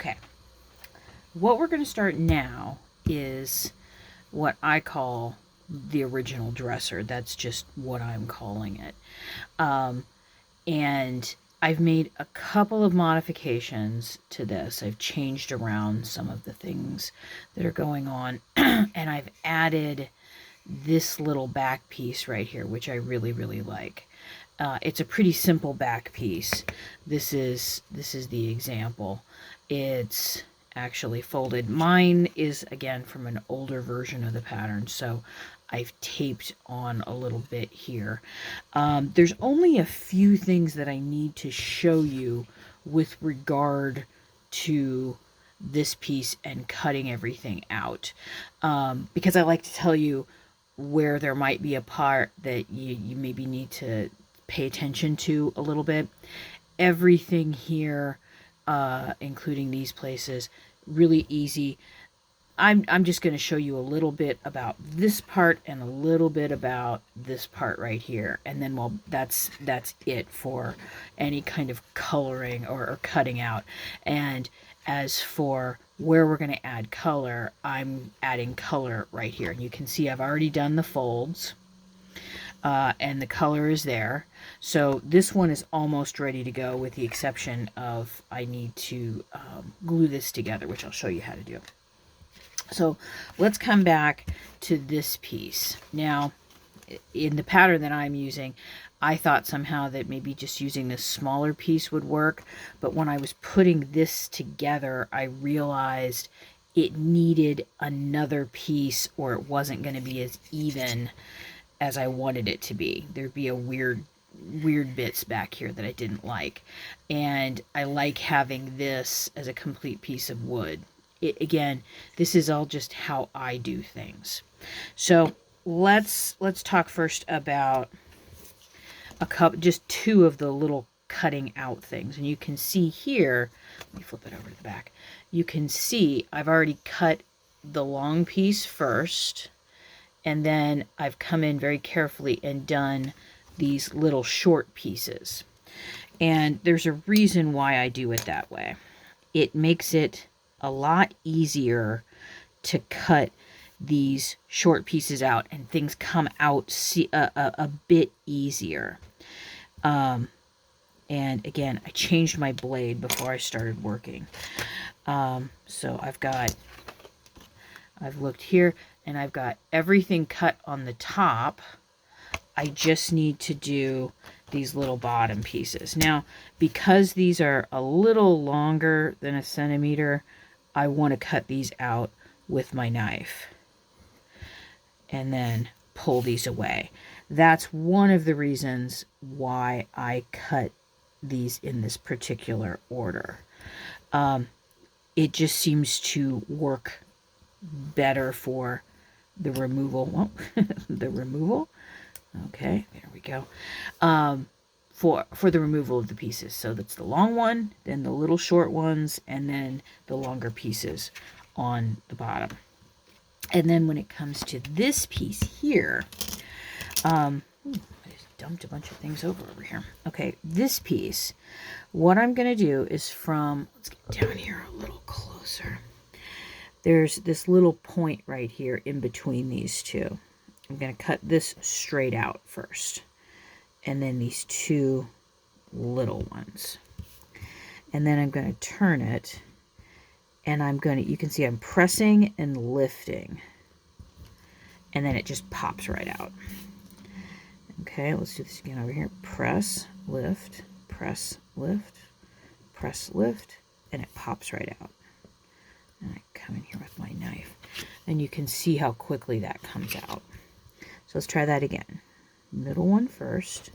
Okay. What we're going to start now is what I call the original dresser. That's just what I'm calling it. And I've made a couple of modifications to this. I've changed around some of the things that are going on. And I've added this little back piece right here, which I really, really like. It's a pretty simple back piece. This is the example. It's actually folded. Mine is, again, from an older version of the pattern, so I've taped on a little bit here. There's only a few things that I need to show you with regard to this piece and cutting everything out, because I like to tell you where there might be a part that you maybe need to pay attention to a little bit. Everything here, including these places, really easy. I'm just going to show you a little bit about this part and a little bit about this part right here, and then, well, that's it for any kind of coloring or cutting out. And as for where we're going to add color, I'm adding color right here. You can see I've already done the folds, and the color is there. So this one is almost ready to go, with the exception of I need to glue this together, which I'll show you how to do. So let's come back to this piece. Now, in the pattern that I'm using, I thought somehow that maybe just using this smaller piece would work, but when I was putting this together, I realized it needed another piece, or it wasn't going to be as even as I wanted it to be. There'd be a weird bits back here that I didn't like, and I like having this as a complete piece of wood. Again, this is all just how I do things. So let's talk first about just two of the little cutting out things. And you can see here, let me flip it over to the back. You can see I've already cut the long piece first, and then I've come in very carefully and done these little short pieces. And there's a reason why I do it that way. It makes it a lot easier to cut these short pieces out, and things come out a bit easier. And again, I changed my blade before I started working. So I've looked here, and I've got everything cut on the top. I just need to do these little bottom pieces. Now, because these are a little longer than 1 centimeter, I want to cut these out with my knife and then pull these away. That's one of the reasons why I cut these in this particular order. It just seems to work better for the removal. Well, the removal. Okay, there we go. For the removal of the pieces. So that's the long one, then the little short ones, and then the longer pieces on the bottom. And then when it comes to this piece here, I just dumped a bunch of things over here. Okay, this piece, what I'm going to do is let's get down here a little closer. There's this little point right here in between these two. I'm going to cut this straight out first, and then these two little ones. And then I'm going to turn it, and you can see I'm pressing and lifting, and then it just pops right out. Okay, let's do this again over here. Press, lift, press, lift, press, lift, and it pops right out. And I come in here with my knife, and you can see how quickly that comes out. So let's try that again. Middle one first,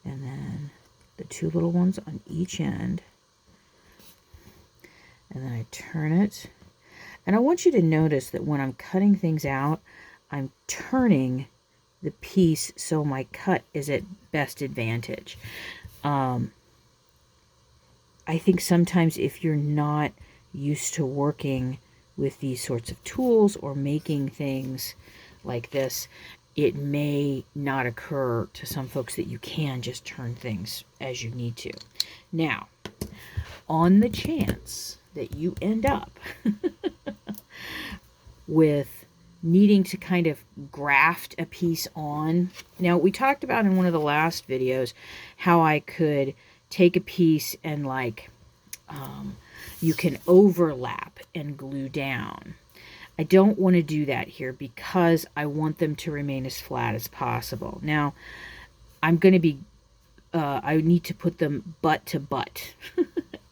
and then the two little ones on each end, and then I turn it. And I want you to notice that when I'm cutting things out, I'm turning the piece so my cut is at best advantage. I think sometimes if you're not used to working with these sorts of tools or making things like this, it may not occur to some folks that you can just turn things as you need to. Now, on the chance that you end up with needing to kind of graft a piece on. Now, we talked about in one of the last videos how I could take a piece and like you can overlap and glue down. I don't want to do that here because I want them to remain as flat as possible. Now, I'm going to be, I need to put them butt to butt.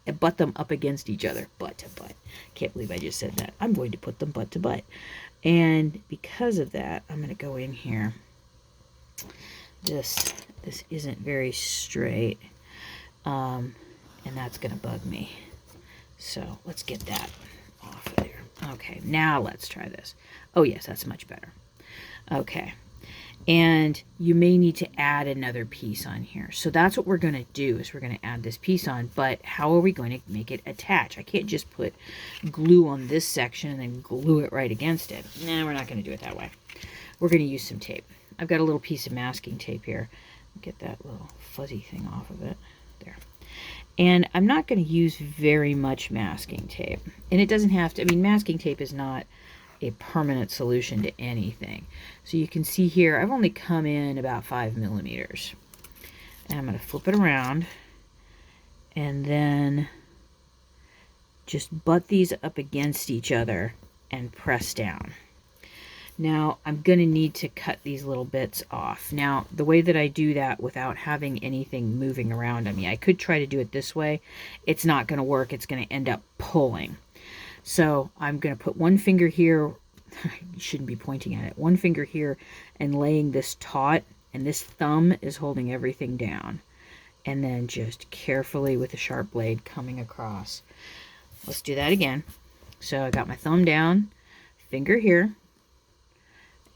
And butt them up against each other. Butt to butt. Can't believe I just said that. I'm going to put them butt to butt. And because of that, I'm going to go in here. This isn't very straight. And that's going to bug me. So let's get that off of there. Okay, now let's try this. Oh yes, that's much better. Okay. And you may need to add another piece on here. So that's what we're going to do, is we're going to add this piece on. But how are we going to make it attach? I can't just put glue on this section and then glue it right against it. Nah, we're not going to do it that way. We're going to use some tape. I've got a little piece of masking tape here. Get that little fuzzy thing off of it. There. And I'm not going to use very much masking tape. And it doesn't have to, I mean, masking tape is not a permanent solution to anything. So you can see here, I've only come in about 5 millimeters. And I'm going to flip it around and then just butt these up against each other and press down. Now I'm going to need to cut these little bits off. Now the way that I do that without having anything moving around on me, I could try to do it this way. It's not going to work. It's going to end up pulling. So I'm going to put one finger here. You shouldn't be pointing at it. One finger here and laying this taut, and this thumb is holding everything down. And then just carefully with a sharp blade coming across. Let's do that again. So I got my thumb down, finger here,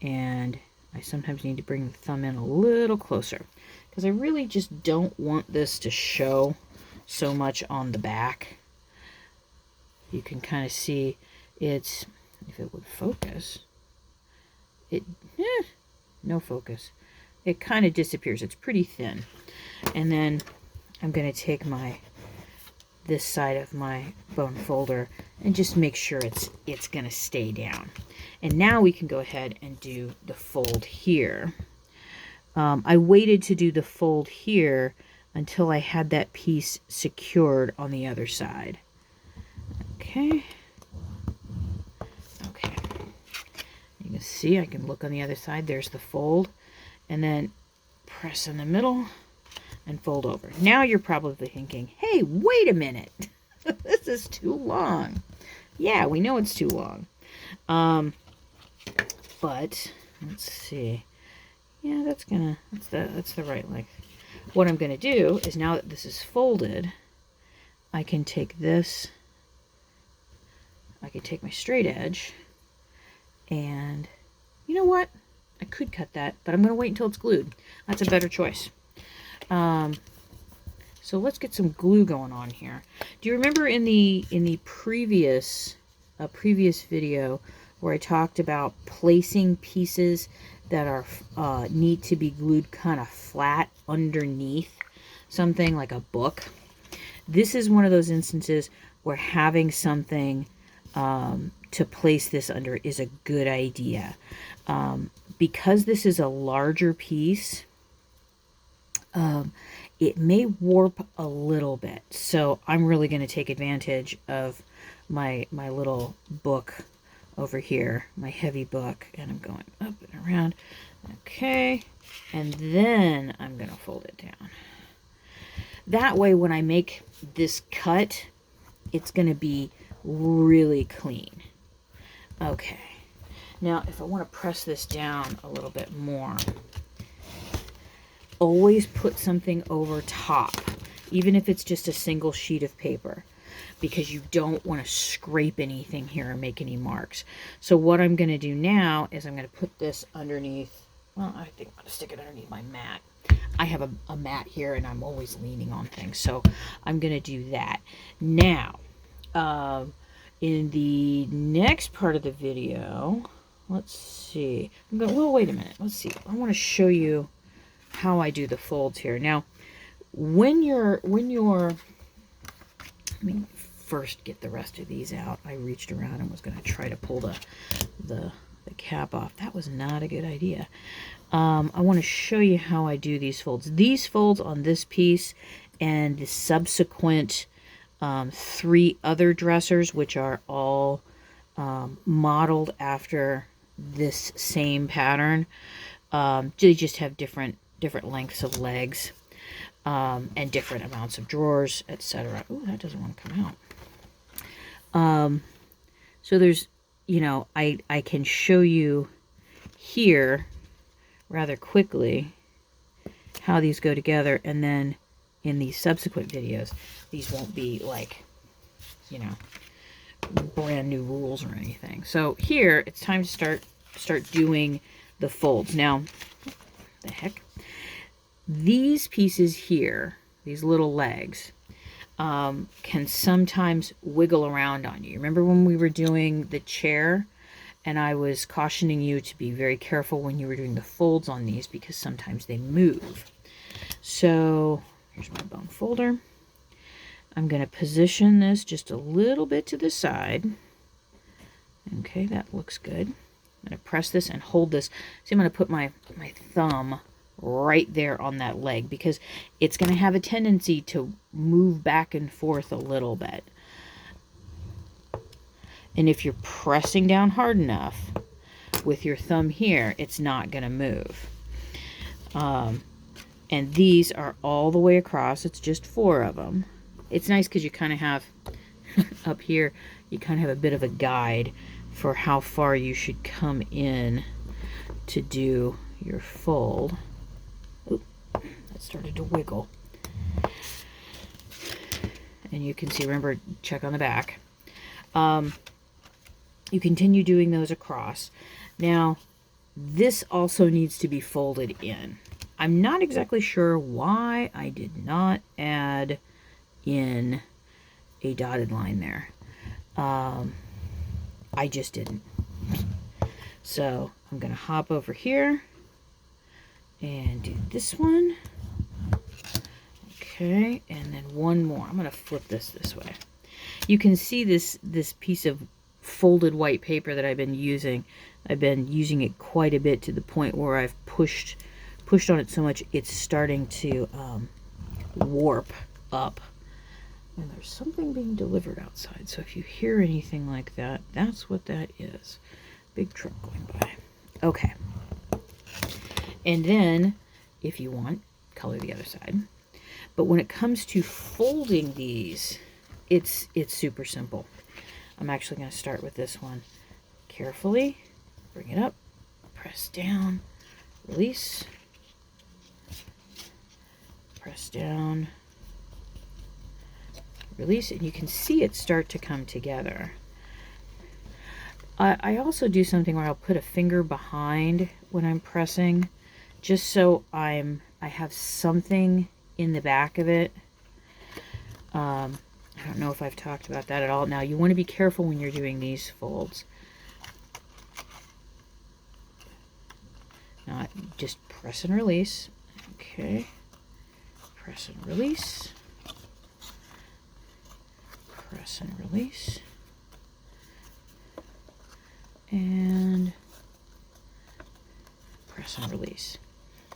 and I sometimes need to bring the thumb in a little closer because I really just don't want this to show so much on the back. You can kind of see it's, if it would focus, no focus. It kind of disappears. It's pretty thin. And then I'm going to take this side of my bone folder and just make sure it's going to stay down. And now we can go ahead and do the fold here. I waited to do the fold here until I had that piece secured on the other side. Okay. Okay. You can see I can look on the other side. There's the fold. And then press in the middle and fold over. Now you're probably thinking, hey, wait a minute. This is too long. Yeah, we know it's too long. But let's see. Yeah, that's the right length. What I'm going to do is, now that this is folded, I can take this, I can take my straight edge, and you know what? I could cut that, but I'm going to wait until it's glued. That's a better choice. So let's get some glue going on here. Do you remember in the previous video where I talked about placing pieces that are need to be glued kind of flat underneath something like a book? This is one of those instances where having something to place this under is a good idea. Because this is a larger piece, it may warp a little bit. So I'm really going to take advantage of my little book over here, my heavy book, and I'm going up and around. Okay, and then I'm going to fold it down. That way, when I make this cut, it's going to be really clean. Okay, now if I want to press this down a little bit more, always put something over top, even if it's just a single sheet of paper, because you don't want to scrape anything here or make any marks. So what I'm going to do now is I'm going to put this underneath, well, I think I'm going to stick it underneath my mat. I have a mat here and I'm always leaning on things, so I'm going to do that. Now, in the next part of the video, let's see. Well, wait a minute. Let's see. I want to show you how I do the folds here. Now, when you're Let me first get the rest of these out. I reached around and was going to try to pull the cap off. That was not a good idea. I want to show you how I do these folds. These folds on this piece and the subsequent 3 other dressers, which are all modeled after this same pattern, they just have different lengths of legs and different amounts of drawers, etc. Oh, that doesn't want to come out. So there's, you know, I can show you here rather quickly how these go together, and then in these subsequent videos, these won't be like, you know, brand new rules or anything. So here, it's time to start doing the folds. Now, the heck? These pieces here, these little legs, can sometimes wiggle around on you. Remember when we were doing the chair and I was cautioning you to be very careful when you were doing the folds on these because sometimes they move. So here's my bone folder. I'm going to position this just a little bit to the side. Okay, that looks good. I'm going to press this and hold this. See, I'm going to put my thumb right there on that leg because it's going to have a tendency to move back and forth a little bit. And if you're pressing down hard enough with your thumb here, it's not going to move. And these are all the way across. It's just 4 of them. It's nice because you kind of have, up here, you kind of have a bit of a guide for how far you should come in to do your fold. Oop, that started to wiggle. And you can see, remember, check on the back. You continue doing those across. Now, this also needs to be folded in. I'm not exactly sure why I did not add in a dotted line there. I just didn't. So I'm going to hop over here and do this one. Okay, and then one more. I'm going to flip this way. You can see this piece of folded white paper that I've been using. I've been using it quite a bit to the point where I've pushed on it so much it's starting to warp up. And there's something being delivered outside, so if you hear anything like that, that's what that is. Big truck going by. Okay. And then, if you want, color the other side. But when it comes to folding these, it's super simple. I'm actually going to start with this one. Carefully, bring it up, press down, release, press down, release, and you can see it start to come together. I also do something where I'll put a finger behind when I'm pressing, just so I have something in the back of it. I don't know if I've talked about that at all. Now, you want to be careful when you're doing these folds. Not just press and release. Okay. Press and release. Press and release. And press and release.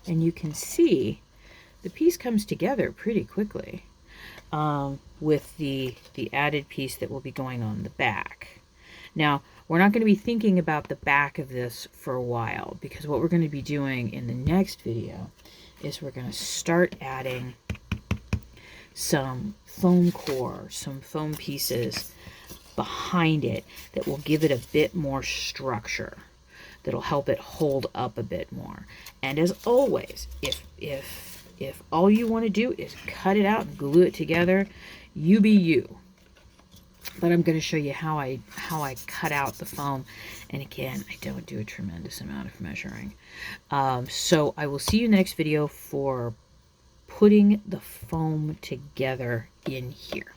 And you can see the piece comes together pretty quickly with the added piece that will be going on the back. Now, we're not going to be thinking about the back of this for a while, because what we're going to be doing in the next video is we're going to start adding some foam core, some foam pieces behind it that will give it a bit more structure, that'll help it hold up a bit more. And as always, if all you want to do is cut it out and glue it together, you be you. But I'm going to show you how I cut out the foam. And again, I don't do a tremendous amount of measuring. So I will see you in the next video for putting the foam together in here.